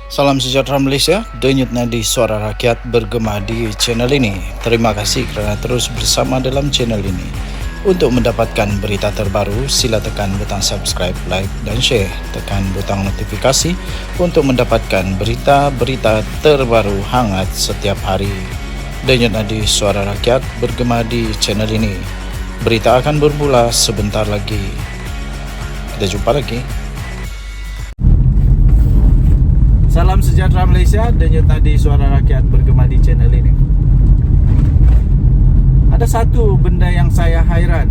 Salam sejahtera Malaysia, denyut nadi suara rakyat bergema di channel ini. Terima kasih kerana terus bersama dalam channel ini. Untuk mendapatkan berita terbaru, sila tekan butang subscribe, like dan share. Tekan butang notifikasi untuk mendapatkan berita-berita terbaru hangat setiap hari. Denyut nadi suara rakyat bergema di channel ini. Berita akan bermula sebentar lagi. Kita jumpa lagi. Salam sejahtera Malaysia, denyut nadi suara rakyat bergema di channel ini. Ada satu benda yang saya hairan.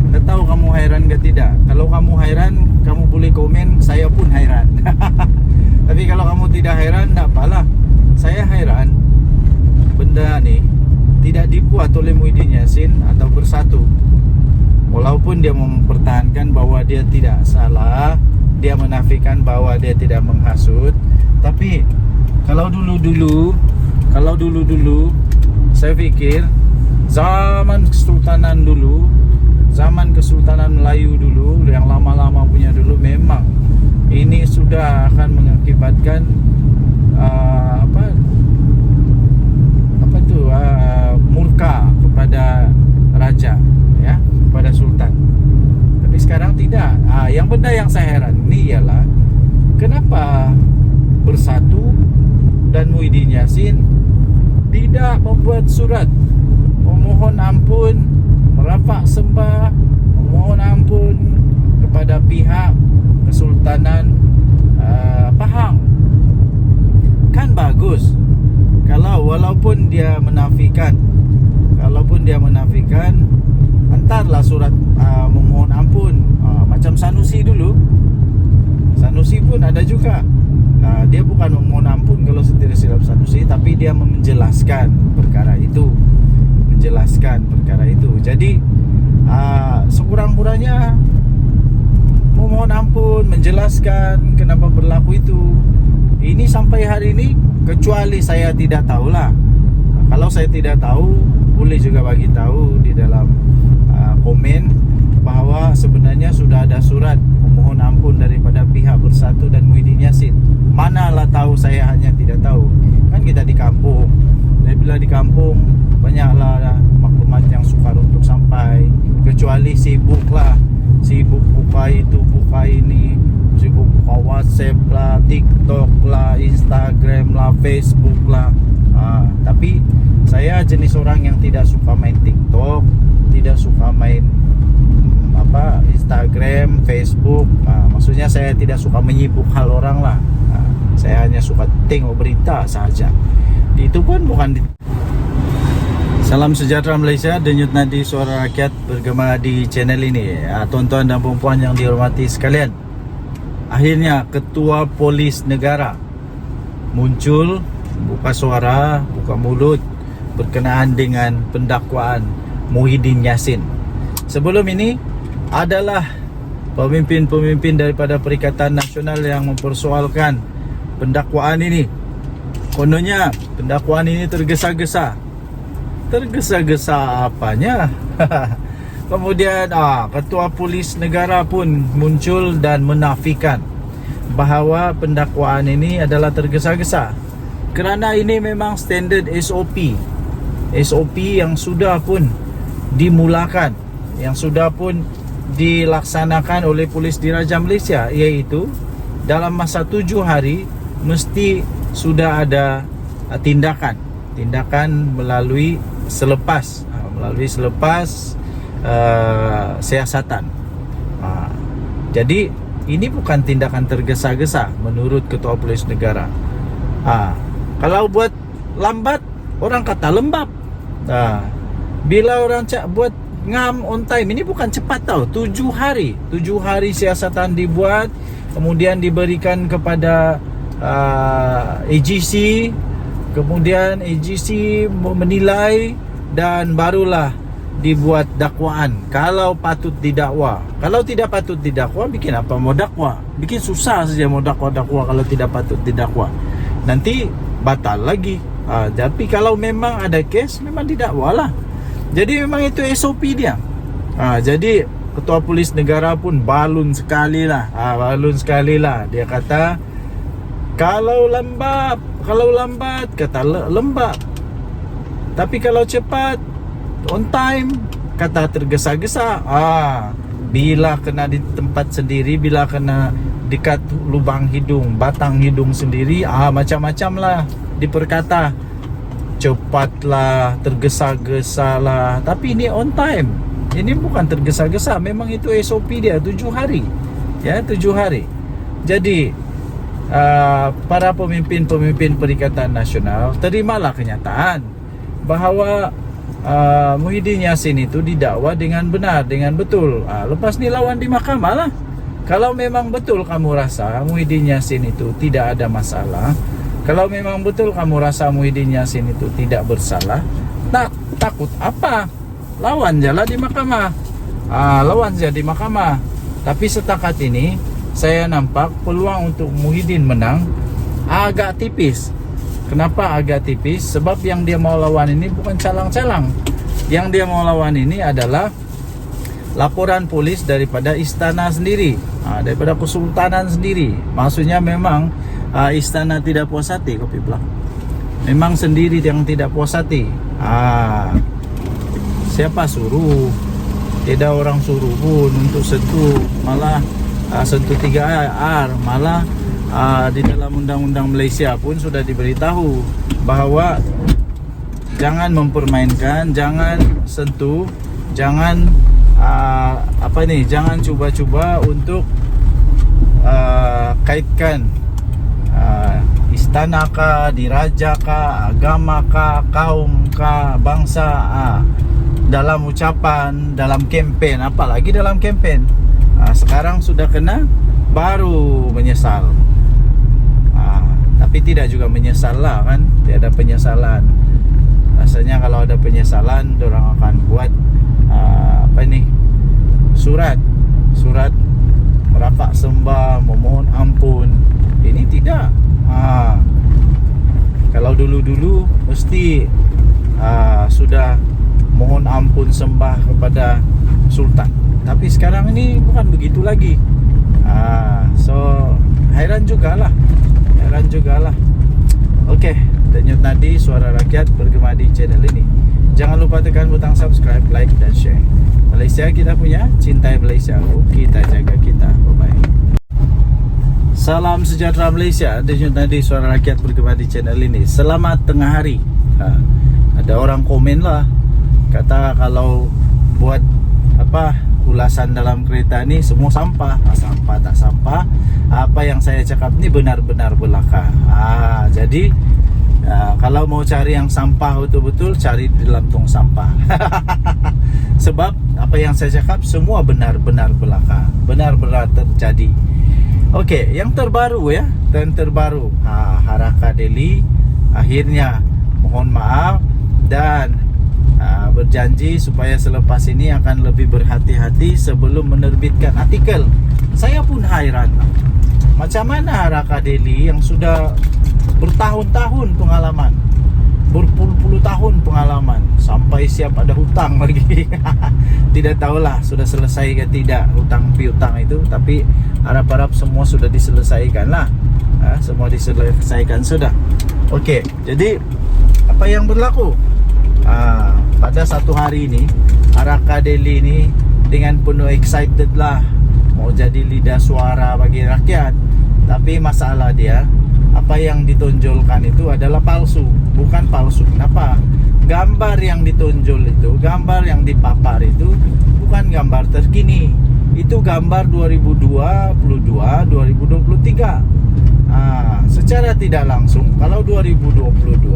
Anda tahu kamu hairan ke tidak? Kalau kamu hairan, kamu boleh komen, saya pun hairan. Tapi kalau kamu tidak hairan, tak apalah. Saya hairan. Benda ni tidak dibuat oleh Muhyiddin Yassin atau Bersatu. Walaupun dia mempertahankan bahawa dia tidak salah, dia menafikan bahawa dia tidak menghasut. Tapi kalau dulu-dulu saya fikir zaman Kesultanan dulu, zaman Kesultanan Melayu dulu, yang lama-lama punya dulu, memang ini sudah akan mengakibatkan murka kepada raja, ya, kepada sultan. Tapi sekarang tidak. Yang benda yang saya heran ini ialah kenapa Bersatu dan Muhyiddin Yassin tidak membuat surat memohon ampun, merafak sembah, memohon ampun kepada pihak Kesultanan Pahang. Kan bagus kalau walaupun dia menafikan, hantarlah surat memohon ampun. Macam Sanusi dulu, Sanusi pun ada juga. Dia bukan memohon ampun kalau tidak silap Sanusi, tapi dia menjelaskan perkara itu. Jadi sekurang-kurangnya memohon ampun, menjelaskan kenapa berlaku itu. Ini sampai hari ini, kecuali saya tidak tahulah. Kalau saya tidak tahu, boleh juga bagi tahu di dalam komen bahawa sebenarnya sudah ada surat memohon ampun daripada pihak Bersatu dan Muhyiddin Yassin. Manalah tahu, saya hanya tidak tahu. Kan kita di kampung, dan bila di kampung banyaklah maklumat yang sukar untuk sampai. Kecuali sibuk buka itu buka ini, sibuk buka WhatsApp lah, TikTok lah, Instagram lah, Facebook lah. Tapi saya jenis orang yang tidak suka main TikTok, tidak suka main Instagram, Facebook. Maksudnya saya tidak suka menyibuk hal orang lah. Saya hanya suka tengok berita sahaja. Itu pun bukan Salam sejahtera Malaysia, denyut nadi suara rakyat bergema di channel ini. Tuan-tuan dan puan-puan yang dihormati sekalian, akhirnya Ketua Polis Negara muncul, buka suara, buka mulut berkenaan dengan pendakwaan Muhyiddin Yassin. Sebelum ini adalah pemimpin-pemimpin daripada Perikatan Nasional yang mempersoalkan pendakwaan ini. Kononnya pendakwaan ini tergesa-gesa apanya? Kemudian Ketua Polis Negara pun muncul dan menafikan bahawa pendakwaan ini adalah tergesa-gesa, kerana ini memang standard SOP yang sudah pun dimulakan, yang sudah pun dilaksanakan oleh Polis Diraja Malaysia, iaitu dalam masa 7 hari mesti sudah ada tindakan melalui selepas siasatan. Jadi ini bukan tindakan tergesa-gesa menurut Ketua Polis Negara. Kalau buat lambat, orang kata lembab. Bila orang buat ngam on time, ini bukan cepat tau. 7 hari siasatan dibuat, kemudian diberikan kepada AGC, kemudian AGC menilai, dan barulah dibuat dakwaan kalau patut didakwa. Kalau tidak patut didakwa, bikin apa mau dakwa? Bikin susah saja mau dakwa kalau tidak patut didakwa. Nanti batal lagi. Tapi kalau memang ada kes, memang didakwalah. Jadi memang itu SOP dia. Jadi Ketua Polis Negara pun balun sekali lah. Dia kata Kalau lambat kata lembab. Tapi kalau cepat, on time, kata tergesa-gesa. Bila kena di tempat sendiri, bila kena dekat lubang hidung, batang hidung sendiri, macam-macam lah diperkata. Cepatlah, tergesa-gesa lah. Tapi ini on time. Ini bukan tergesa-gesa. Memang itu SOP dia 7 hari. Ya, 7 hari. Jadi para pemimpin-pemimpin Perikatan Nasional, terimalah kenyataan bahawa Muhyiddin Yassin itu didakwa dengan benar, dengan betul. Lepas ni lawan di mahkamah lah. Kalau memang betul kamu rasa Muhyiddin Yassin itu tidak ada masalah, kalau memang betul kamu rasa Muhyiddin Yassin itu tidak bersalah, takut apa? Lawan jalan di mahkamah. Lawan saja di mahkamah. Tapi setakat ini saya nampak peluang untuk Muhyiddin menang agak tipis. Kenapa agak tipis? Sebab yang dia mau lawan ini bukan calang-calang. Yang dia mau lawan ini adalah laporan polis daripada istana sendiri, daripada kesultanan sendiri. Maksudnya memang istana tidak puas hati, kopi belakang. Memang sendiri yang tidak puas hati. Siapa suruh? Tidak orang suruh pun untuk sentuh, malah sentuh 3R, malah di dalam undang-undang Malaysia pun sudah diberitahu bahawa jangan mempermainkan, jangan sentuh, jangan jangan cuba-cuba untuk kaitkan istana kah, diraja kah, agama kah, kaum kah, bangsa dalam ucapan, dalam kempen, apalagi dalam kempen. Sekarang sudah kena, baru menyesal. Tapi tidak juga menyesal lah kan, tidak ada penyesalan. Rasanya kalau ada penyesalan, orang akan buat surat merapak sembah, memohon ampun. Ini tidak. Kalau dulu-dulu mesti sudah mohon ampun sembah kepada sultan. Tapi sekarang ini bukan begitu lagi. So heran jugalah. Okey, denyut nadi suara rakyat bergema di channel ini. Jangan lupa tekan butang subscribe, like dan share. Malaysia kita punya, cintai Malaysia, kita jaga kita. Bye-bye. Salam sejahtera Malaysia. Denyut nadi suara rakyat bergema di channel ini. Selamat tengah hari. Ada orang komen lah, kata kalau buat ulasan dalam kereta ni semua sampah. Sampah tak sampah, apa yang saya cakap ni benar-benar belaka. Jadi kalau mau cari yang sampah betul-betul, cari di dalam tong sampah. Sebab apa yang saya cakap semua benar-benar belaka, benar-benar terjadi. Okey, yang terbaru ya, terbaru Harakah Delhi akhirnya mohon maaf dan berjanji supaya selepas ini akan lebih berhati-hati sebelum menerbitkan artikel. Saya pun hairan, macam mana Harakah Delhi yang sudah bertahun-tahun pengalaman, berpuluh-puluh tahun pengalaman, sampai siap ada hutang lagi. Tidak tahulah sudah selesai ke tidak hutang piutang itu, tapi harap-harap semua sudah diselesaikan lah. Semua diselesaikan sudah. Okey, jadi apa yang berlaku? Pada satu hari ini Harakah Delhi ini dengan penuh excited lah mau jadi lidah suara bagi rakyat. Tapi masalah dia, apa yang ditonjolkan itu adalah palsu. Bukan palsu, kenapa? Gambar yang ditonjol itu, gambar yang dipapar itu bukan gambar terkini. Itu gambar 2022, 2023. Secara tidak langsung, kalau 2022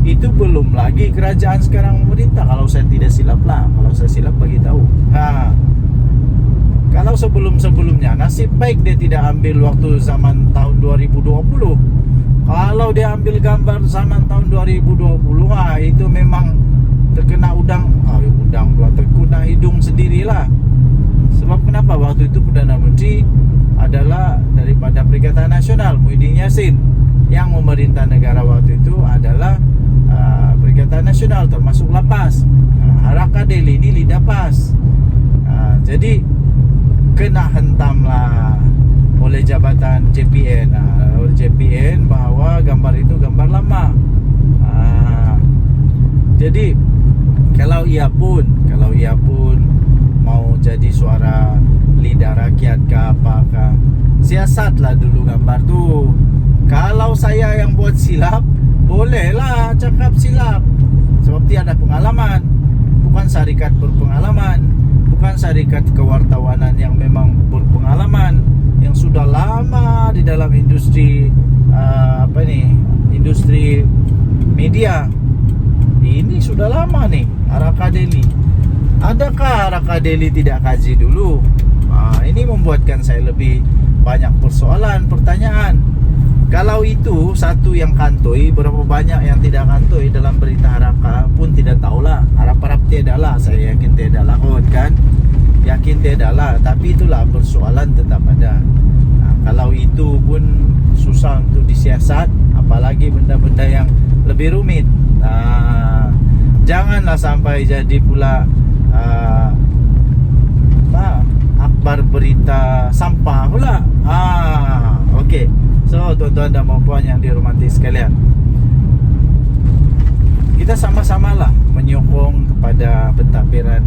itu belum lagi kerajaan sekarang memerintah, kalau saya tidak silap lah. Kalau saya silap bagi tahu. Kalau sebelum-sebelumnya, nasib baik dia tidak ambil waktu zaman tahun 2020. Kalau dia ambil gambar zaman tahun 2020, itu memang terkena terkena hidung sendirilah. Sebab kenapa? Waktu itu Perdana Menteri adalah daripada Perikatan Nasional, Muhyiddin Yassin. Yang memerintah negara waktu itu adalah Perikatan Nasional, termasuk lapas. Harakah Delhi ini lidah pas. Jadi kena hentamlah oleh jabatan JPN, JPN bahwa gambar itu gambar lama. Jadi kalau ia pun mau jadi suara lidah rakyat ke apakah, siasatlah dulu gambar tuh. Kalau saya yang buat silap, bolehlah cakap silap, sebab dia ada pengalaman. Bukan syarikat berpengalaman, bukan syarikat kewartawanan yang memang berpengalaman, yang sudah lama di dalam industri industri media. Ini sudah lama nih Araka Daily. Adakah Araka Daily tidak kaji dulu? Ini membuatkan saya lebih banyak persoalan, pertanyaan. Kalau itu satu yang kantoi, berapa banyak yang tidak kantoi dalam berita Araka pun tidak tahulah. Harap-harap tidak lah, saya yakin tidak lah kan? Yakin tidak lah, tapi itulah persoalan tetap ada. Kalau itu pun susah untuk disiasat, apalagi benda-benda yang lebih rumit. Janganlah sampai jadi pula akbar berita sampah pula. Okey. So tuan-tuan dan puan yang dihormati sekalian, kita sama-samalah menyokong kepada pentadbiran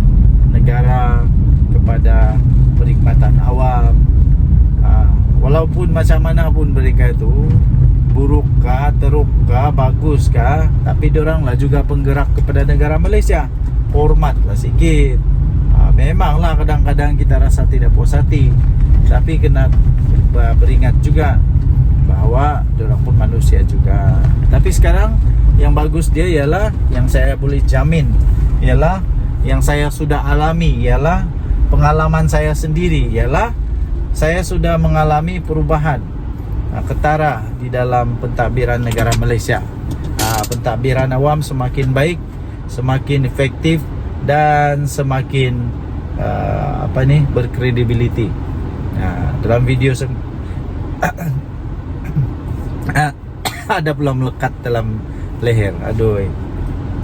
negara, kepada perkhidmatan awam. Walaupun macam mana pun mereka itu, burukkah, terukkah, baguskah, tapi dioranglah juga penggerak kepada negara Malaysia. Hormatlah sikit. Memanglah kadang-kadang kita rasa tidak puas hati, tapi kena beringat juga bahwa diorang pun manusia juga. Tapi sekarang yang bagus dia ialah, yang saya boleh jamin ialah, yang saya sudah alami ialah, pengalaman saya sendiri ialah, saya sudah mengalami perubahan ketara di dalam pentadbiran negara Malaysia. Pentadbiran awam semakin baik, semakin efektif, dan semakin berkredibiliti. Dalam video ada pula melekat dalam leher. Aduh.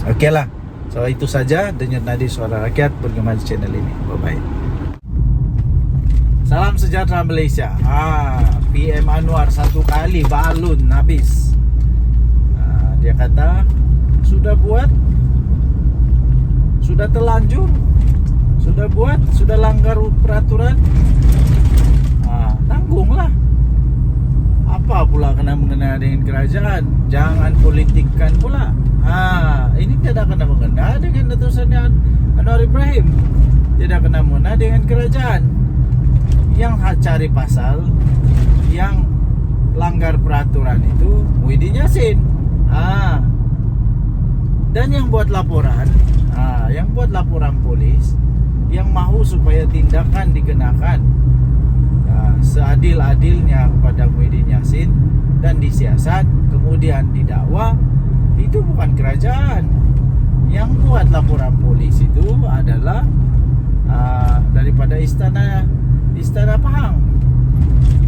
Okeylah. So itu saja Denyut Nadi Suara Rakyat bergema di channel ini. Bye bye. Salam sejahtera Malaysia. PM Anwar satu kali balun habis. Dia kata sudah buat, sudah terlanjur, sudah buat, sudah langgar peraturan, tanggunglah. Apa pula kena mengena dengan kerajaan? Jangan politikkan pula. Ini tidak kena mengena dengan utusan Anwar Ibrahim, tidak kena mengena dengan kerajaan. Yang cari pasal, yang langgar peraturan itu Muhyiddin Yassin. Dan yang buat laporan, polis, yang mahu supaya tindakan dikenakan seadil-adilnya kepada Muhyiddin Yassin dan disiasat kemudian didakwa, itu bukan kerajaan. Yang buat laporan polis itu adalah daripada istana Pahang.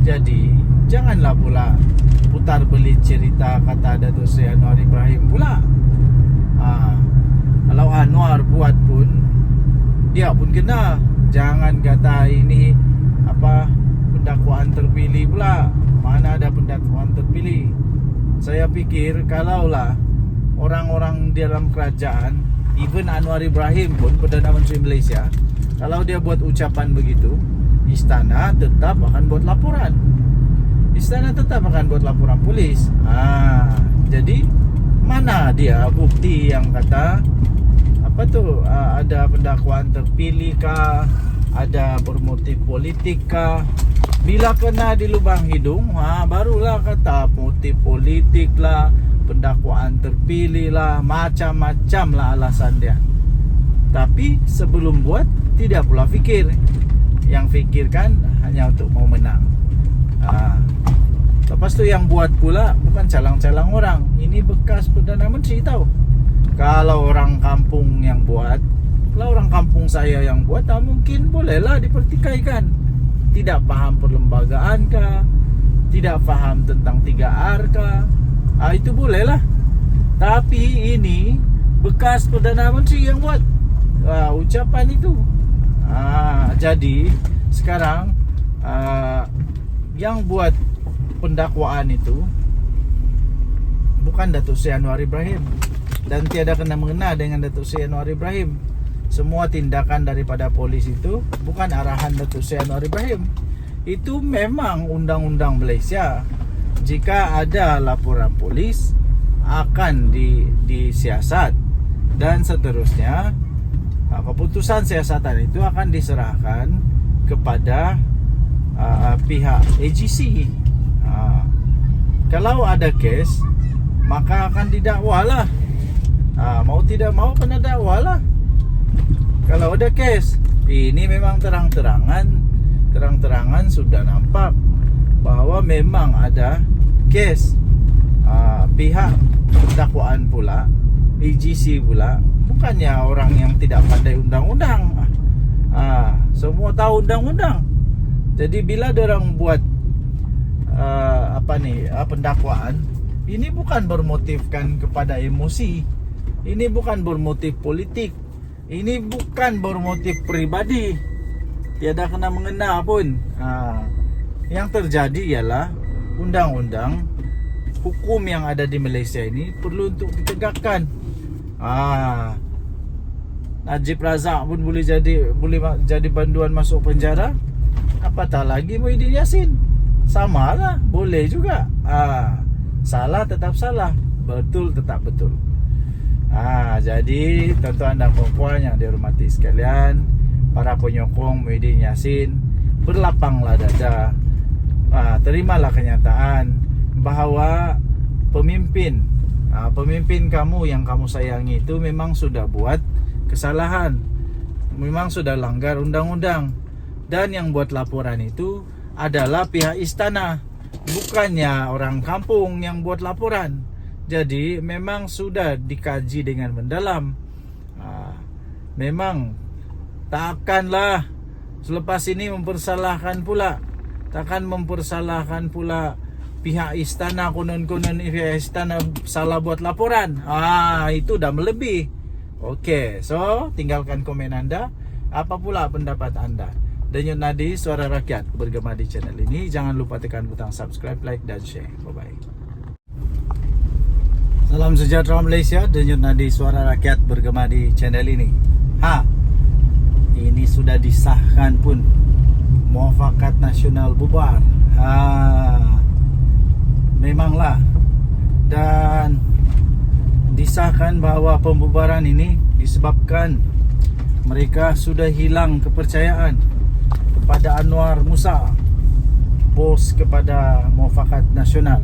Jadi janganlah pula putar belit cerita kata Datuk Seri Anwar Ibrahim pula. Kalau Anwar buat pun, dia pun kena. Jangan kata ini pendakwaan terpilih pula. Mana ada pendakwaan terpilih? Saya pikir kalaulah orang-orang di dalam kerajaan, even Anwar Ibrahim pun, Perdana Menteri Malaysia, kalau dia buat ucapan begitu, istana tetap akan buat laporan. Istana tetap akan buat laporan polis. Jadi mana dia bukti yang kata ada pendakwaan terpilih kah, ada bermotif politik kah? Bila kena di lubang hidung, barulah kata motif politik lah, pendakwaan terpilih lah, macam-macam lah alasan dia. Tapi sebelum buat, tidak pula fikir. Yang fikirkan hanya untuk mau menang. Lepas tu yang buat pula bukan calang-calang orang. Ini bekas Perdana Menteri tahu. Kalau orang kampung yang buat, kalau orang kampung saya yang buat, mungkin bolehlah dipertikaikan. Tidak faham perlembagaan kah, tidak faham tentang 3R kah, itu bolehlah. Tapi ini bekas Perdana Menteri yang buat ucapan itu. Jadi sekarang yang buat pendakwaan itu bukan Datuk Seri Anwar Ibrahim, dan tiada kena mengena dengan Datuk Seri Anwar Ibrahim. Semua tindakan daripada polis itu bukan arahan Datuk Seri Anwar Ibrahim. Itu memang undang-undang Malaysia. Jika ada laporan polis akan disiasat, dan seterusnya keputusan siasatan itu akan diserahkan kepada pihak AGC. Kalau ada kes, maka akan didakwalah. Mau tidak mau kena dakwalah. Kalau ada kes, ini memang terang-terangan sudah nampak bahwa memang ada kes. Pihak dakwaan pula, AGC pula, bukannya orang yang tidak pandai undang-undang. Semua tahu undang-undang. Jadi bila dorang buat pendakwaan, ini bukan bermotifkan kepada emosi, ini bukan bermotif politik, ini bukan bermotif pribadi, tiada kena mengena pun. Yang terjadi ialah undang-undang hukum yang ada di Malaysia ini perlu untuk ditegakkan. Najib Razak pun boleh jadi banduan masuk penjara, apatah lagi Muhyiddin Yassin. Samalah, boleh juga. Salah tetap salah, betul tetap betul. Jadi tuan-tuan dan puan-puan yang dihormati sekalian, para penyokong Muhyiddin Yassin, berlapanglah dada. Terimalah kenyataan bahawa pemimpin kamu yang kamu sayangi itu memang sudah buat kesalahan, memang sudah langgar undang-undang, dan yang buat laporan itu adalah pihak istana, bukannya orang kampung yang buat laporan. Jadi memang sudah dikaji dengan mendalam. Memang takkanlah selepas ini mempersalahkan pula, pihak istana, konon-konon pihak istana salah buat laporan. Itu dah melebih. Okey, so tinggalkan komen anda. Apa pula pendapat anda? Denyut Nadi Suara Rakyat bergema di channel ini. Jangan lupa tekan butang subscribe, like dan share. Bye-bye. Salam sejahtera Malaysia. Denyut Nadi Suara Rakyat bergema di channel ini. Ini sudah disahkan pun, Muafakat Nasional bubar. Memanglah. Dan disahkan bahawa pembubaran ini disebabkan mereka sudah hilang kepercayaan kepada Anwar Musa, bos kepada Muafakat Nasional.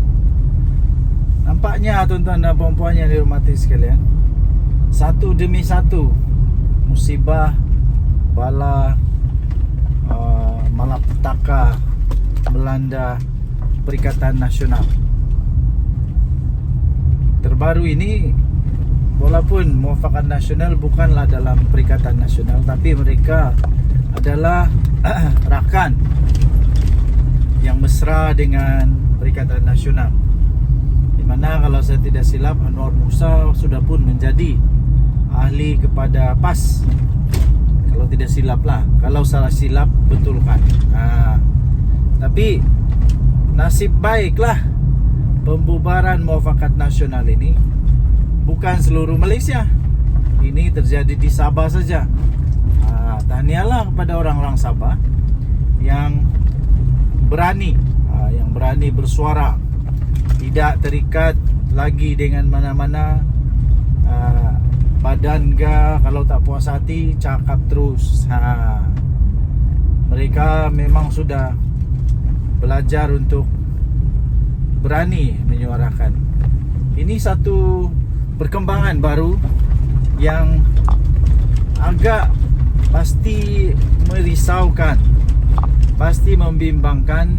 Nampaknya tuan-tuan dan puan-puan yang dihormati sekalian, satu demi satu musibah, bala, malapetaka melanda Perikatan Nasional. Terbaru ini, walaupun Muafakat Nasional bukanlah dalam Perikatan Nasional, tapi mereka adalah rakan yang mesra dengan Perikatan Nasional, di mana kalau saya tidak silap Anwar Musa sudah pun menjadi ahli kepada PAS. Kalau tidak silap lah, kalau salah silap betulkan. Tapi nasib baiklah pembubaran Muafakat Nasional ini bukan seluruh Malaysia. Ini terjadi di Sabah saja. Tahniahlah kepada orang-orang Sabah yang berani bersuara, tidak terikat lagi dengan mana-mana badan ke. Kalau tak puas hati, cakap terus. Mereka memang sudah belajar untuk berani menyuarakan. Ini satu perkembangan baru yang agak pasti merisaukan, pasti membimbangkan,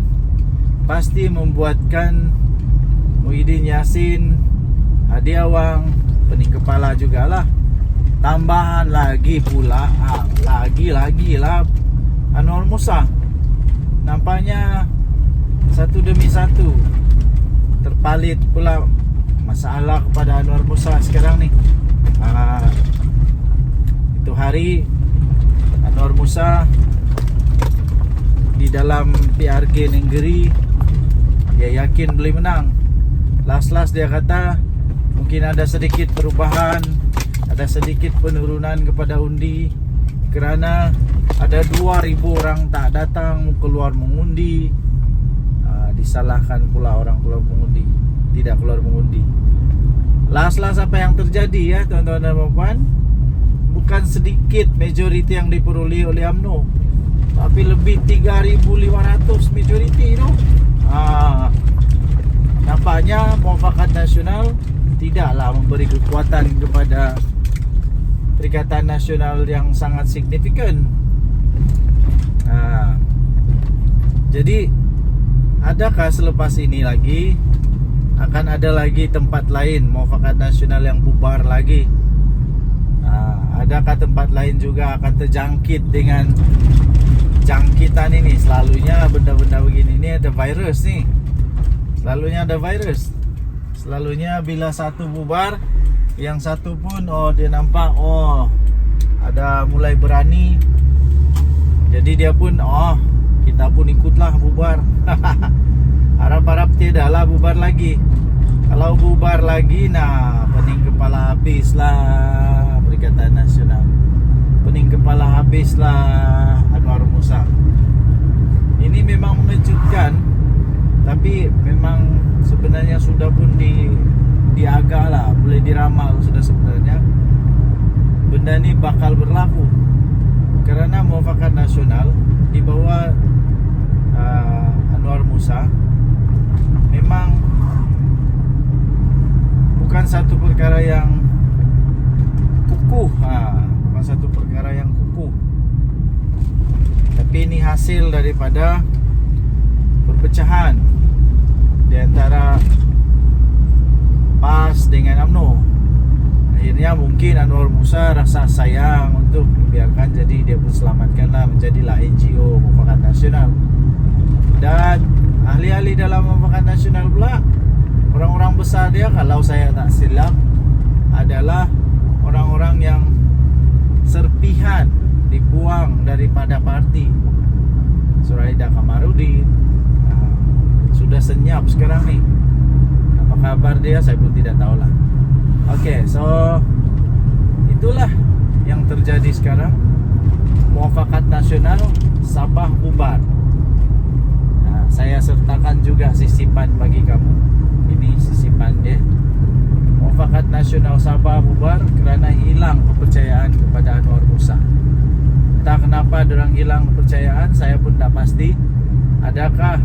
pasti membuatkan Muhyiddin Yassin, Hadi Awang, pening kepala jugalah. Tambahan lagi pula, lagi lah Anwar Musa. Nampaknya satu demi satu terpalit pula masalah kepada Anwar Musa sekarang ni. Itu hari Anwar Musa di dalam PRK Nenggeri dia yakin beliau menang. Last dia kata mungkin ada sedikit perubahan, ada sedikit penurunan kepada undi kerana ada 2.000 orang tak datang keluar mengundi. Disalahkan pula orang keluar mengundi, tidak keluar mengundi. Last apa yang terjadi ya tuan-tuan dan puan, bukan sedikit majoriti yang diperoleh oleh UMNO, tapi lebih 3.500 majoriti itu. Nampaknya Muafakat Nasional tidaklah memberi kekuatan kepada Perikatan Nasional yang sangat signifikan. Jadi adakah selepas ini lagi akan ada lagi tempat lain Muafakat Nasional yang bubar lagi? Adakah tempat lain juga akan terjangkit dengan jangkitan ini? Selalunya benda-benda begini ini ada virus nih. Selalunya ada virus. Selalunya bila satu bubar, yang satu pun dia nampak ada mulai berani. Jadi dia pun kita pun ikutlah bubar. Harap-harap tidaklah bubar lagi. Kalau bubar lagi, pening kepala habislah Perikatan Nasional. Pening kepala habislah Anwar Musa. Ini memang mengejutkan, tapi memang sebenarnya sudah pun diagak lah, boleh diramal sudah sebenarnya benda ini bakal berlaku. Kerana Muafakat Nasional di bawah Anwar Musa memang bukan satu perkara yang kukuh, bukan satu perkara yang kukuh, tapi ini hasil daripada perpecahan di antara PAS dengan UMNO. Akhirnya mungkin Anwar Musa rasa sayang untuk membiarkan, jadi dia pun selamatkanlah menjadilah NGO Muafakat Nasional. Dan ahli-ahli dalam Muafakat Nasional pula, orang-orang besar dia, kalau saya tak silap, adalah orang-orang yang serpihan dibuang daripada parti. Suraida Kamarudin sudah senyap sekarang nih. Apa kabar dia saya pun tidak tahulah. Oke, so itulah yang terjadi sekarang. Muafakat Nasional Sabah bubar. Saya sertakan juga sisipan bagi kamu. Ini sisipan dia. Muafakat Nasional Sabah bubar kerana hilang kepercayaan kepada Anwar Musa. Entah kenapa dorang hilang kepercayaan, saya pun tak pasti. Adakah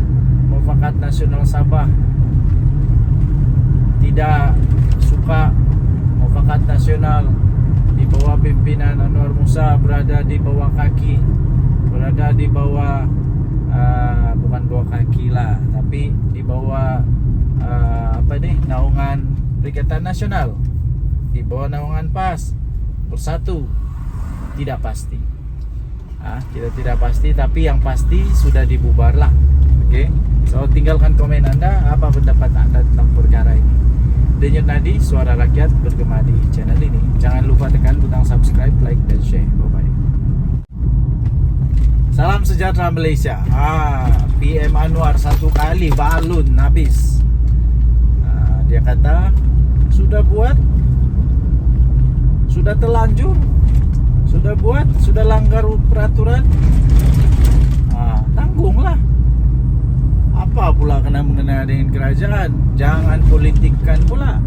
Muafakat Nasional Sabah tidak suka Muafakat Nasional di bawah pimpinan Anwar Musa berada di bawah kaki, berada di bawah bukan bawah kaki lah, tapi di bawah naungan Perikatan Nasional, di bawah naungan PAS Bersatu. Tidak pasti. Kita tidak pasti, tapi yang pasti sudah dibubar lah. Oke, so tinggalkan komen anda, apa pendapat anda tentang perkara ini. Denyut Nadi, suara rakyat bergema di channel ini. Jangan lupa tekan butang subscribe, like dan share. Bye bye. Salam sejahtera Malaysia. PM Anwar satu kali balun habis. Dia kata sudah buat, sudah terlanjur, sudah buat, sudah langgar peraturan, tanggunglah. Apa pula kena mengena dengan kerajaan? Jangan politikkan pula.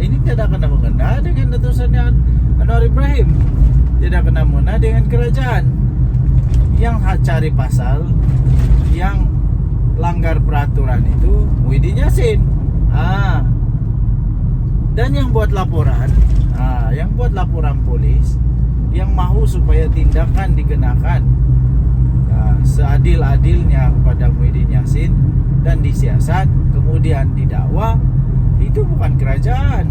Ini tidak kena mengena dengan Datuk Seri Anwar Ibrahim, tidak kena mengena dengan kerajaan. Yang cari pasal, yang langgar peraturan itu Muhyiddin Yassin. Dan yang buat laporan, yang buat laporan polis, yang mahu supaya tindakan dikenakan seadil-adilnya kepada Muhyiddin Yassin dan disiasat kemudian didakwa, itu bukan kerajaan.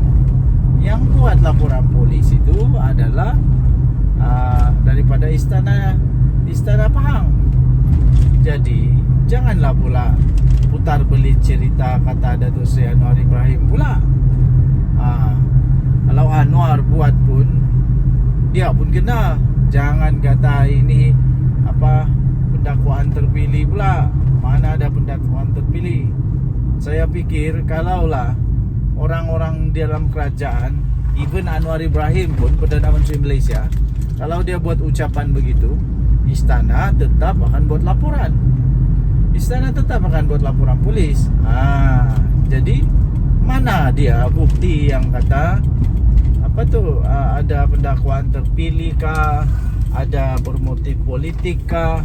Yang buat laporan polis itu adalah daripada istana Pahang. Jadi janganlah pula putar belit cerita kata Datuk Seri Anwar Ibrahim pula. Kalau Anwar buat pun, dia pun kena. Jangan kata ini pendakwaan terpilih pula. Mana ada pendakwaan terpilih? saya pikir kalaulah orang-orang di dalam kerajaan, even Anwar Ibrahim pun, Perdana Menteri Malaysia, kalau dia buat ucapan begitu, istana tetap akan buat laporan. Istana tetap akan buat laporan polis. Jadi mana dia bukti yang kata apa tu, ada pendakwaan terpilih kah, ada bermotif politik kah?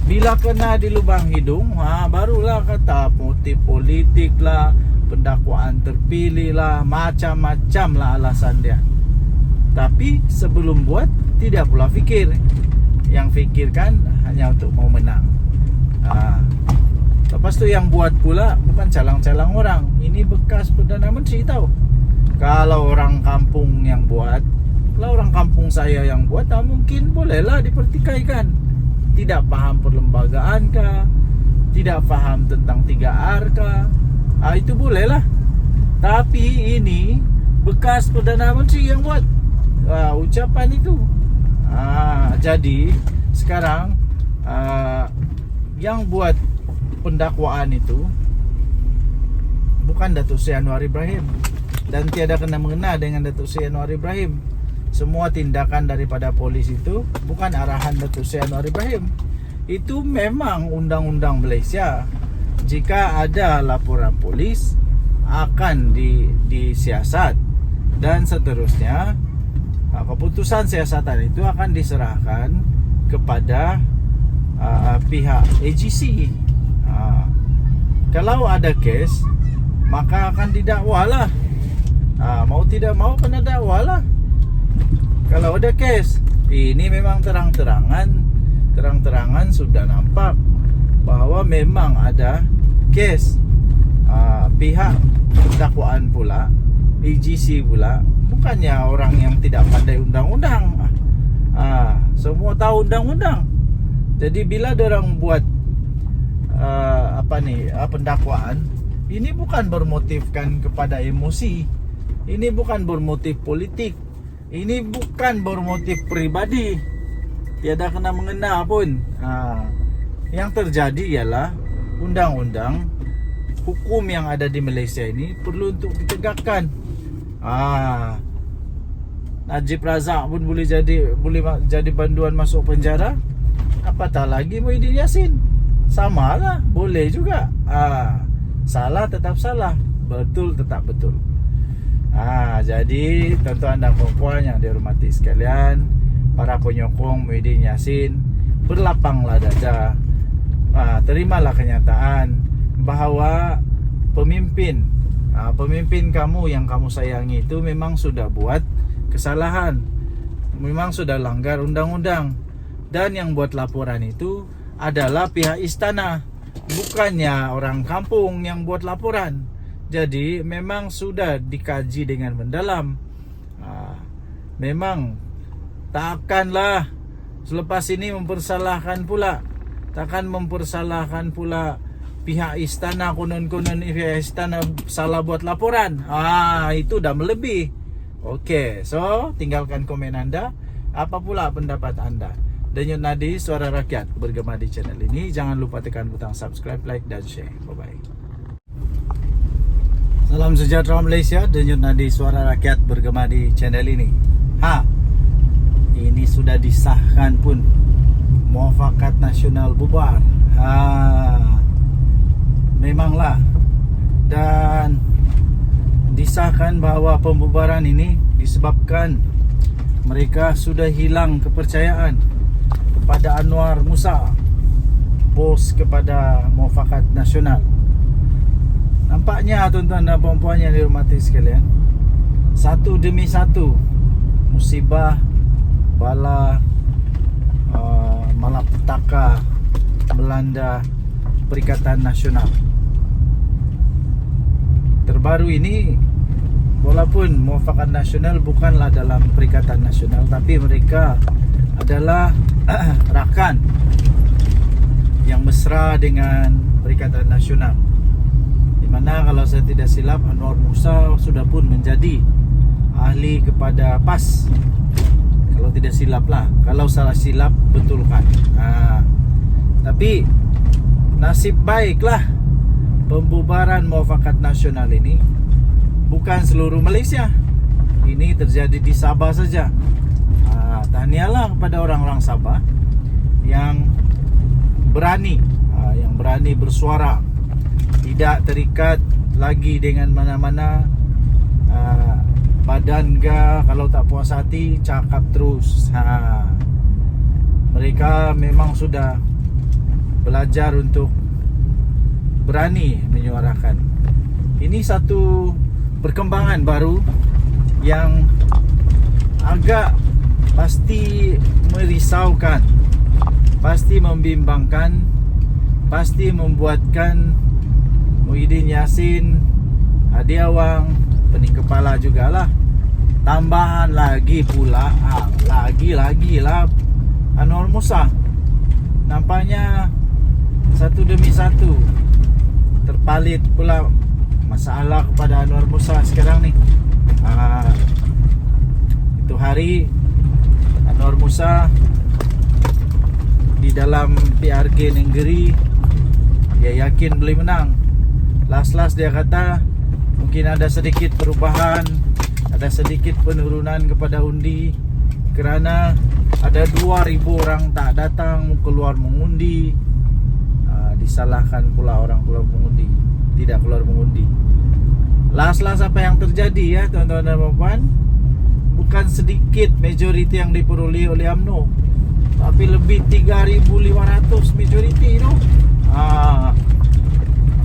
Bila kena di lubang hidung, barulah kata motif politik lah, pendakwaan terpilih lah, macam-macam lah alasan dia. Tapi sebelum buat, tidak pula fikir. Yang fikirkan hanya untuk mau menang. Lepas tu yang buat pula bukan calang-calang orang. Ini bekas Perdana Menteri tahu. Kalau orang kampung yang buat, kalau orang kampung saya yang buat, mungkin bolehlah dipertikaikan. Tidak paham perlembagaan kah, tidak faham tentang 3R kah, itu bolehlah. Tapi ini bekas Perdana Menteri yang buat ucapan itu. Jadi sekarang yang buat pendakwaan itu bukan Datuk Seri Anwar Ibrahim, dan tiada kena mengena dengan Datuk Seri Anwar Ibrahim. Semua tindakan daripada polis itu bukan arahan Datuk Seri Anwar Ibrahim. Itu memang undang-undang Malaysia. Jika ada laporan polis, akan disiasat, dan seterusnya keputusan siasatan itu akan diserahkan kepada pihak AGC. Kalau ada kes, maka akan didakwalah. Mau tidak mau kena dakwalah. Kalau ada kes, ini memang terang-terangan sudah nampak bahwa memang ada kes. Pihak dakwaan pula, AGC pula, bukannya orang yang tidak pandai undang-undang. Semua tahu undang-undang. Jadi bila dorang buat pendakwaan, ini bukan bermotifkan kepada emosi, ini bukan bermotif politik, ini bukan bermotif pribadi, tiada kena mengena pun. Yang terjadi ialah undang-undang hukum yang ada di Malaysia ini perlu untuk ditegakkan. Najib Razak pun boleh jadi banduan masuk penjara, apatah lagi Muhyiddin Yassin. Sama lah, boleh juga. Salah tetap salah, betul tetap betul. Jadi tuan-tuan dan puan-puan yang dihormati sekalian, para penyokong Muhyiddin Yassin, berlapanglah dada. Terimalah kenyataan bahawa pemimpin kamu yang kamu sayangi itu memang sudah buat kesalahan, memang sudah langgar undang-undang, dan yang buat laporan itu adalah pihak istana, bukannya orang kampung yang buat laporan. Jadi memang sudah dikaji dengan mendalam. Memang takkanlah selepas ini mempersalahkan pula, takkan mempersalahkan pula pihak istana, konon-konon pihak istana salah buat laporan. Itu dah melebih. Okey, so tinggalkan komen anda. Apa pula pendapat anda? Denyut Nadi Suara Rakyat bergema di channel ini. Jangan lupa tekan butang subscribe, like dan share. Bye-bye. Salam sejahtera Malaysia. Denyut Nadi Suara Rakyat bergema di channel ini. Ini sudah disahkan pun, Muafakat Nasional bubar. Memanglah. Dan disahkan bahawa pembubaran ini disebabkan mereka sudah hilang kepercayaan kepada Anwar Musa, bos kepada Muafakat Nasional. Nampaknya tuan-tuan dan puan-puan yang dihormati sekalian, satu demi satu musibah, bala, malapetaka melanda Perikatan Nasional. Terbaru ini, walaupun Muafakat Nasional bukanlah dalam Perikatan Nasional, tapi mereka adalah rakan yang mesra dengan Perikatan Nasional, di mana kalau saya tidak silap Anwar Musa sudah pun menjadi ahli kepada PAS. Kalau tidak silap lah, kalau salah silap betulkan. Tapi nasib baiklah pembubaran Muafakat Nasional ini bukan seluruh Malaysia. Ini terjadi di Sabah saja. Tahniahlah kepada orang-orang Sabah yang berani bersuara, tidak terikat lagi dengan mana-mana badan ke. Kalau tak puas hati cakap terus. Mereka memang sudah belajar untuk berani menyuarakan. Ini satu perkembangan baru yang agak pasti merisaukan, pasti membimbangkan, pasti membuatkan Muhyiddin Yassin, Hadi Awang, pening kepala jugalah. Tambahan lagi pula lagi lah Anwar Musa. Nampaknya satu demi satu terpalit pula masalah kepada Anwar Musa sekarang ni. Itu hari Anwar Musa di dalam PRG Nenggeri, dia yakin boleh menang. Last dia kata mungkin ada sedikit perubahan, ada sedikit penurunan kepada undi kerana ada 2,000 orang tak datang keluar mengundi. Disalahkan pula orang keluar mengundi, tidak keluar mengundi. Last apa yang terjadi ya tuan-tuan dan puan-puan, bukan sedikit majoriti yang diperoleh oleh UMNO, tapi lebih 3,500 majoriti itu.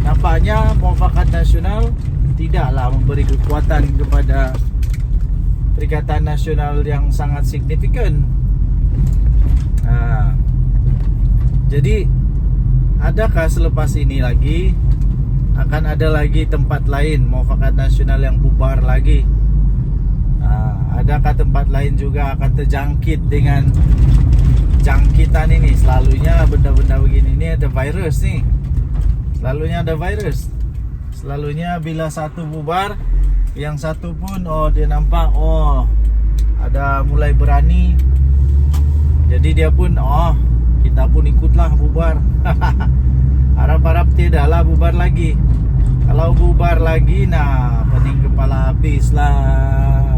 Nampaknya Muafakat Nasional tidaklah memberi kekuatan kepada Perikatan Nasional yang sangat signifikan. Jadi adakah selepas ini lagi akan ada lagi tempat lain Muafakat Nasional yang bubar lagi? Adakah tempat lain juga akan terjangkit dengan jangkitan ini? Selalunya benda-benda begini ni ada virus ni. Selalunya ada virus. Selalunya bila satu bubar, yang satu pun dia nampak ada mulai berani. Jadi dia pun kita pun ikutlah bubar. Harap-harap tidaklah bubar lagi. Kalau bubar lagi, pening kepala habislah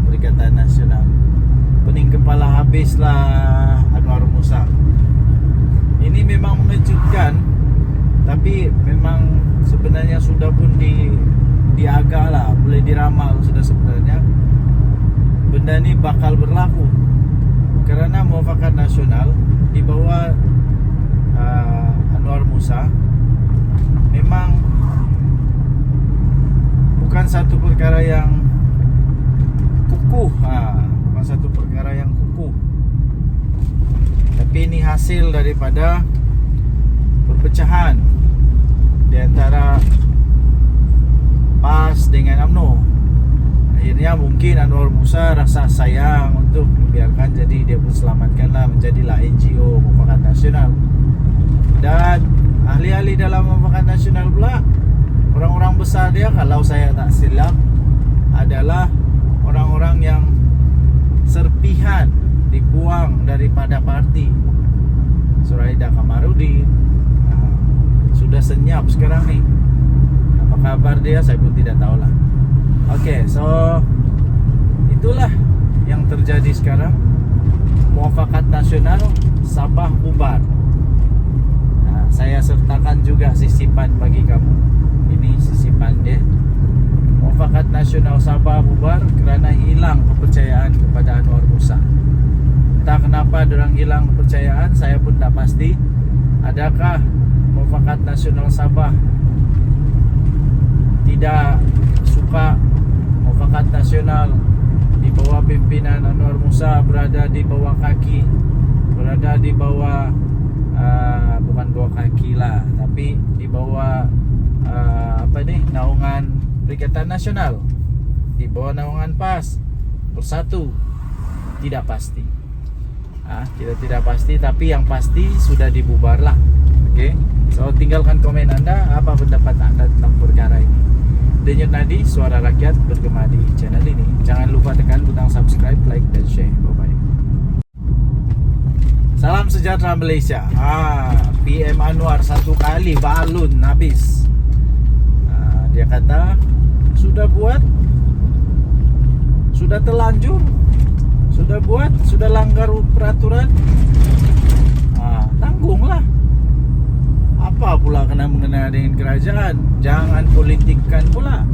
Perikatan Nasional. Pening kepala habislah Anwar Musa. Ini memang mengejutkan, tapi memang sebenarnya sudah pun diagak lah, boleh diramal sudah sebenarnya benda ni bakal berlaku. Kerana Muafakat Nasional di bawah Anwar Musa memang bukan satu perkara yang kukuh, bukan satu perkara yang kukuh, tapi ini hasil daripada perpecahan di antara PAS dengan UMNO. Akhirnya mungkin Anwar Musa rasa sayang untuk membiarkan, jadi dia pun selamatkanlah, menjadilah NGO Muafakat Nasional. Dan ahli-ahli dalam Muafakat Nasional pula, orang-orang besar dia, kalau saya tak silap, adalah orang-orang yang serpihan dibuang daripada parti. Suraida Kamarudin sudah senyap sekarang ni. Apa kabar dia saya pun tidak tahulah. Okey, so itulah yang terjadi sekarang. Muafakat Nasional Sabah bubar. Saya sertakan juga sisipan bagi kamu. Ini sisipan dia. Muafakat Nasional Sabah bubar kerana hilang kepercayaan kepada Anwar Musa. Entah kenapa diorang hilang kepercayaan, saya pun tak pasti. Adakah Muafakat Nasional Sabah tidak suka Muafakat Nasional di bawah pimpinan Anwar Musa berada di bawah kaki, berada di bawah bukan bawah kaki lah, tapi di bawah naungan Perikatan Nasional, di bawah naungan PAS Bersatu. Tidak pasti. Tidak pasti, tapi yang pasti sudah dibubar lah. Okey. So tinggalkan komen anda, apa pendapat anda tentang perkara ini. Denyut Nadi, suara rakyat bergema di channel ini. Jangan lupa tekan butang subscribe, like dan share. Bye bye. Salam sejahtera Malaysia. PM Anwar satu kali balun habis. Dia kata sudah buat, sudah terlanjur, sudah buat, sudah langgar peraturan, tanggunglah. Apa pula kena mengena dengan kerajaan? Jangan politikkan pula.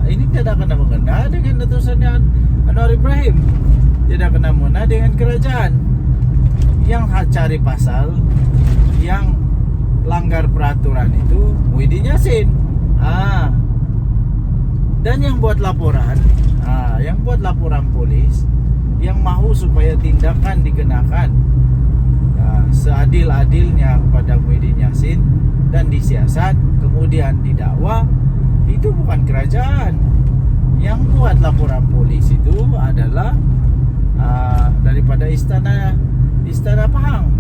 Ini tidak kena mengena dengan letusannya Anwar Ibrahim, tidak kena mengena dengan kerajaan. Yang cari pasal, yang langgar peraturan itu Muhyiddin Yassin. Dan yang buat laporan, yang buat laporan polis, yang mahu supaya tindakan dikenakan seadil-adilnya kepada Muhyiddin Yassin dan disiasat kemudian didakwa, itu bukan kerajaan. Yang buat laporan polis itu adalah daripada istana Pahang.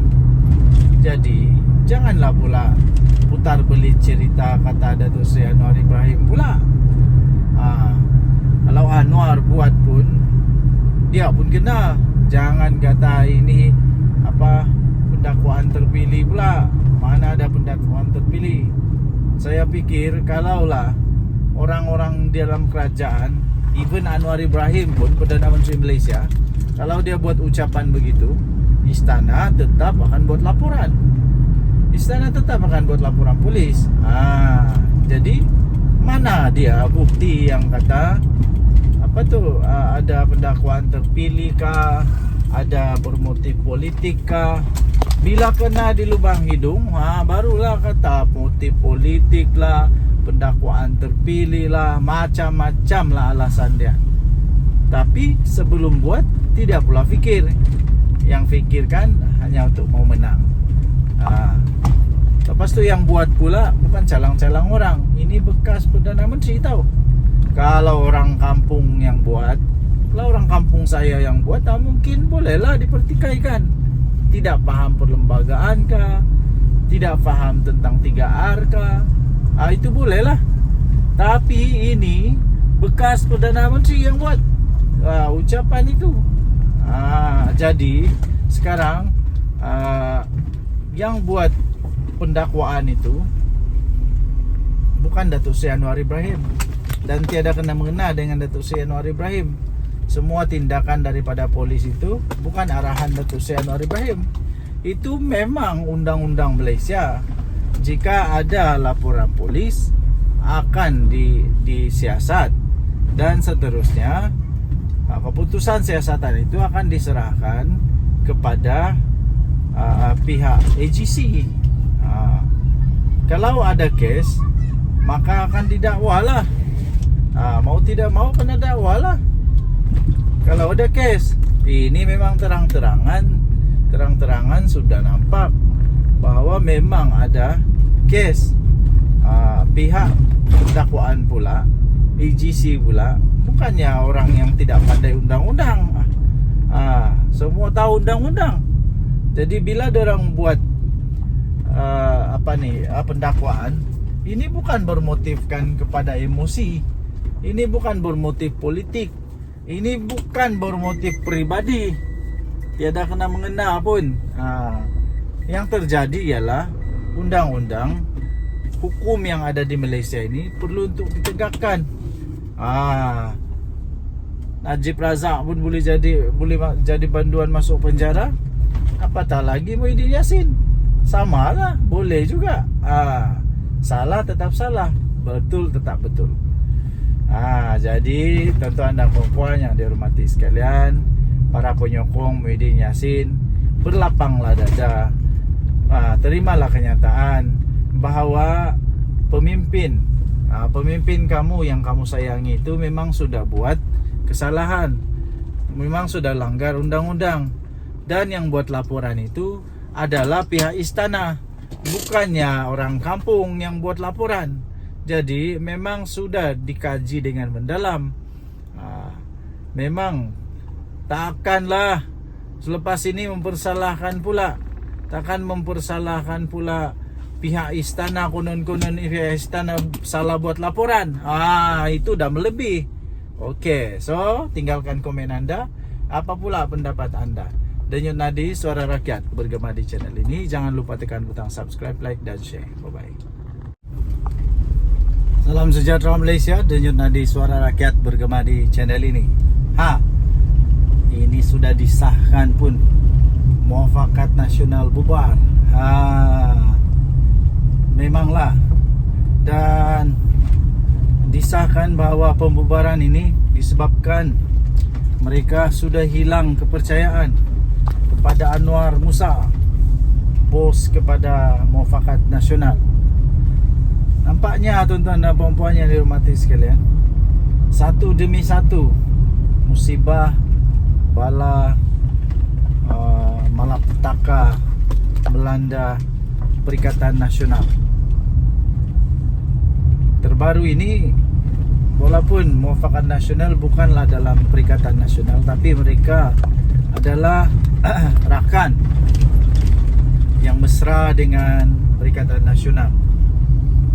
Jadi janganlah pula putar belit cerita kata Datuk Seri Anwar Ibrahim pula. Kalau Anwar buat pun, dia pun kena. Jangan kata ini pendakwaan terpilih pula. Mana ada pendakwaan terpilih? Saya pikir kalaulah orang-orang dalam kerajaan, even Anwar Ibrahim pun, Perdana Menteri Malaysia, kalau dia buat ucapan begitu, istana tetap akan buat laporan. Istana tetap akan buat laporan polis. Jadi mana dia bukti yang kata ada pendakwaan terpilih kah, ada bermotif politik kah? Bila kena di lubang hidung, barulah kata motif politik lah, pendakwaan terpilih lah, macam-macam lah alasan dia. Tapi sebelum buat, tidak pula fikir. Yang fikirkan hanya untuk mau menang. Lepas tu yang buat pula bukan calang-calang orang. Ini bekas Perdana Menteri tahu. Kalau orang kampung yang buat, kalau orang kampung saya yang buat, mungkin bolehlah dipertikaikan. Tidak paham perlembagaan kah, tidak paham tentang 3R kah, itu bolehlah. Tapi ini bekas Perdana Menteri yang buat ucapan itu. Jadi sekarang yang buat pendakwaan itu bukan Datuk Seri Anwar Ibrahim, dan tiada kena mengena dengan Datuk Seri Anwar Ibrahim. Semua tindakan daripada polis itu bukan arahan Datuk Seri Anwar Ibrahim. Itu memang undang-undang Malaysia. Jika ada laporan polis, akan disiasat, dan seterusnya keputusan siasatan itu akan diserahkan kepada pihak AGC. Kalau ada kes, maka akan didakwalah. Mau tidak mau kena dakwalah. Kalau ada kes, ini memang terang-terangan sudah nampak bahwa memang ada kes. Pihak dakwaan pula, AGC pula, bukannya orang yang tidak pandai undang-undang. Semua tahu undang-undang. Jadi bila dorang buat pendakwaan, ini bukan bermotifkan kepada emosi, ini bukan bermotif politik, ini bukan bermotif pribadi, tiada kena mengena pun. Yang terjadi ialah undang-undang, hukum yang ada di Malaysia ini perlu untuk ditegakkan. Najib Razak pun boleh jadi banduan masuk penjara, apatah lagi Muhyiddin Yassin. Sama lah, boleh juga. Salah tetap salah, betul tetap betul. Jadi tuan-tuan dan puan-puan yang dihormati sekalian, para penyokong Muhyiddin Yassin, berlapanglah dada. Terimalah kenyataan bahawa pemimpin kamu yang kamu sayangi itu memang sudah buat kesalahan, memang sudah langgar undang-undang, dan yang buat laporan itu adalah pihak istana, bukannya orang kampung yang buat laporan. Jadi memang sudah dikaji dengan mendalam. Memang takkanlah selepas ini mempersalahkan pula, takkan mempersalahkan pula pihak istana, konon-konon pihak istana salah buat laporan. Itu dah melebih. Okey, so tinggalkan komen anda. Apa pula pendapat anda? Denyut Nadi, Suara Rakyat, bergema di channel ini. Jangan lupa tekan butang subscribe, like dan share. Bye-bye. Salam sejahtera Malaysia, denyut nadi suara rakyat bergema di channel ini. Ini sudah disahkan pun, Muafakat Nasional bubar. Memanglah. Dan disahkan bahawa pembubaran ini disebabkan mereka sudah hilang kepercayaan kepada Anwar Musa, bos kepada Muafakat Nasional. Nampaknya tuan-tuan dan puan-puan yang dihormati sekalian, satu demi satu musibah, bala, malapetaka melanda Perikatan Nasional. Terbaru ini, walaupun Muafakat Nasional bukanlah dalam Perikatan Nasional, tapi mereka adalah rakan yang mesra dengan Perikatan Nasional.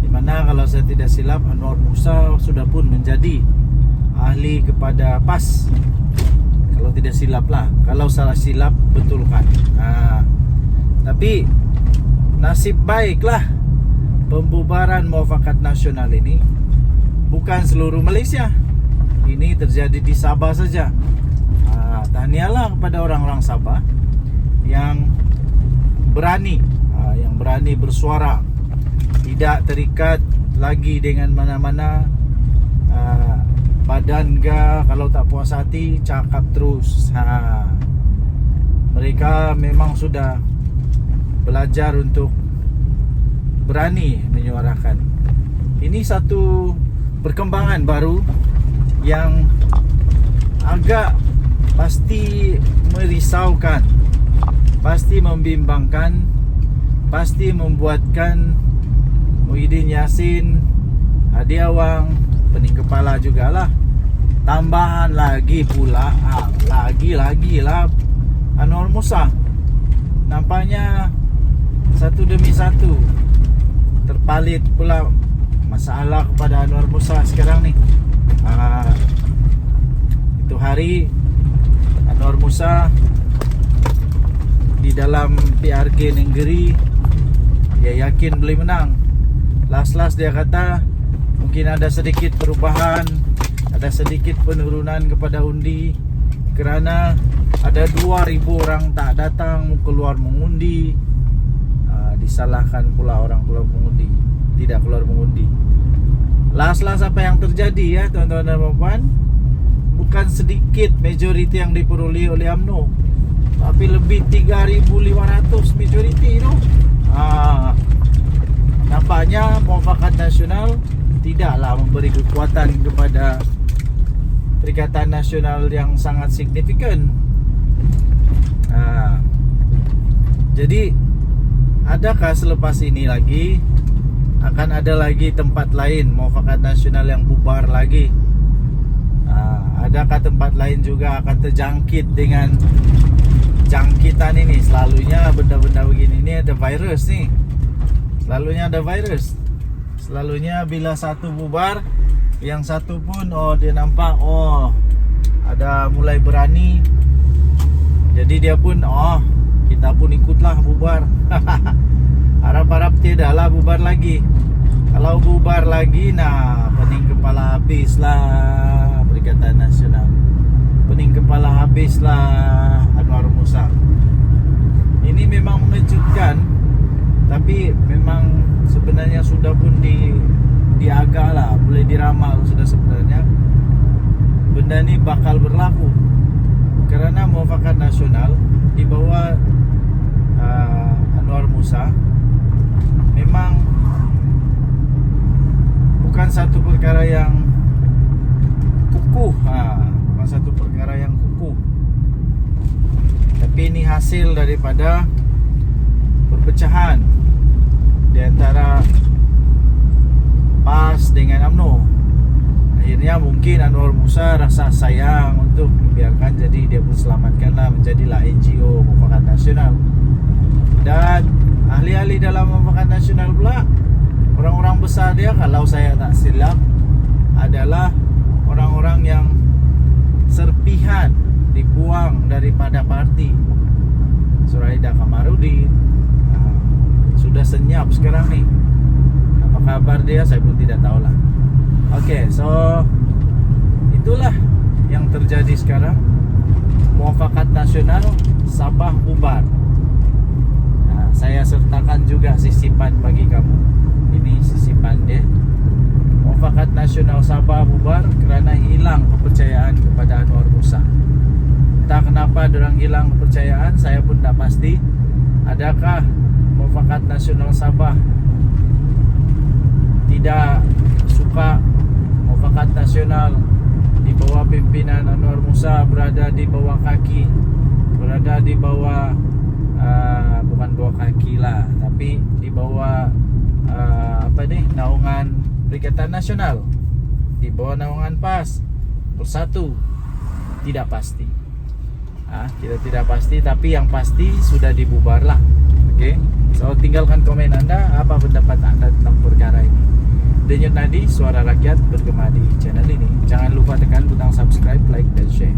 Di mana kalau saya tidak silap, Anwar Musa sudah pun menjadi ahli kepada PAS. Kalau tidak silap lah, kalau salah silap betulkan. Tapi nasib baiklah pembubaran Muafakat Nasional ini bukan seluruh Malaysia. Ini terjadi di Sabah saja. Tahniahlah kepada orang-orang Sabah yang berani, yang berani bersuara, tidak terikat lagi dengan mana-mana badan ke. Kalau tak puas hati, cakap terus. Mereka memang sudah belajar untuk berani menyuarakan. Ini satu perkembangan baru yang agak pasti merisaukan, pasti membimbangkan, pasti membuatkan Muhyiddin Yassin, Hadi Awang, pening kepala jugalah. Tambahan lagi pula, lagi lah Anwar Musa. Nampaknya satu demi satu terpalit pula masalah kepada Anwar Musa sekarang ni. Itu hari Anwar Musa di dalam PRG Nenggeri, dia yakin boleh menang. Last dia kata mungkin ada sedikit perubahan, ada sedikit penurunan kepada undi kerana ada 2,000 orang tak datang keluar mengundi. Disalahkan pula orang keluar mengundi, tidak keluar mengundi. Last apa yang terjadi ya tuan-tuan dan puan, bukan sedikit majoriti yang diperoleh oleh UMNO, tapi lebih 3,500 majoriti tu. Nampaknya Muafakat Nasional tidaklah memberi kekuatan kepada Perikatan Nasional yang sangat signifikan. Jadi adakah selepas ini lagi akan ada lagi tempat lain Muafakat Nasional yang bubar lagi? Adakah tempat lain juga akan terjangkit dengan jangkitan ini? Selalunya benda-benda begini ni ada virus ni. Selalunya ada virus. Selalunya bila satu bubar, yang satu pun dia nampak ada mulai berani. Jadi dia pun kita pun ikutlah bubar. Harap-harap tidaklah bubar lagi. Kalau bubar lagi, pening kepala habislah Perikatan Nasional. Pening kepala habislah Anwar Musa. Ini memang mengejutkan, tapi memang sebenarnya sudah pun diagak lah, boleh diramal sudah sebenarnya benda ni bakal berlaku. Kerana Muafakat Nasional di bawah Anwar Musa memang bukan satu perkara yang kukuh, bukan satu perkara yang kukuh, tapi ini hasil daripada perpecahan di antara PAS dengan UMNO. Akhirnya mungkin Anwar Musa rasa sayang untuk membiarkan, jadi dia pun selamatkanlah, menjadilah NGO Muafakat Nasional. Dan ahli-ahli dalam Muafakat Nasional pula, orang-orang besar dia, kalau saya tak silap, adalah orang-orang yang serpihan dibuang daripada parti. Suraida Kamarudin sudah senyap sekarang ni. Apa kabar dia saya pun tidak tahulah. Oke, so itulah yang terjadi sekarang. Muafakat Nasional Sabah bubar. Nah, saya sertakan juga sisipan bagi kamu. Ini sisipan dia. Muafakat Nasional Sabah bubar kerana hilang kepercayaan kepada Anwar Musa. Entah kenapa dorang hilang kepercayaan, saya pun tak pasti. Adakah Muafakat Nasional Sabah tidak suka Muafakat Nasional di bawah pimpinan Anwar Musa berada di bawah kaki, berada di bawah bukan bawah kaki lah, tapi di bawah naungan Perikatan Nasional, di bawah naungan PAS Bersatu. Tidak pasti. Kita tidak pasti, tapi yang pasti sudah dibubar lah. Oke, so tinggalkan komen Anda, apa pendapat Anda tentang perkara ini. Denyut Nadi, suara rakyat bergema di channel ini. Jangan lupa tekan butang subscribe, like, dan share.